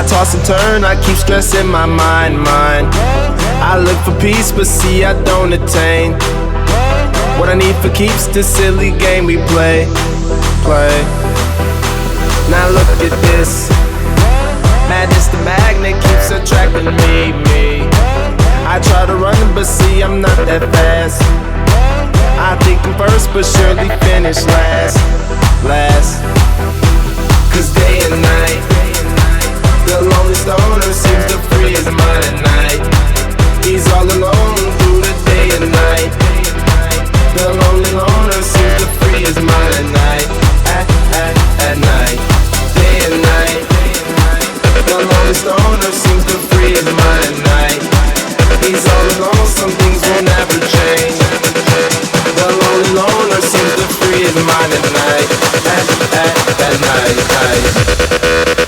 toss and turn, I keep stressing my mind. I look for peace, but see I don't attain what I need for keeps this silly game we play. Now look at this, madness the magnet keeps attracting me. I try to run, but see I'm not that fast. I think I'm first, but surely finish last. Cause day and night, the lonely stoner seems to free his mind at night. He's all alone through the day and night. The lonely loner seems to free his mind at night. At night, day and night. The lonely stoner seems to free his mind at night. He's all alone, some things will never change. The lonely loner seems to free his mind at night. At night.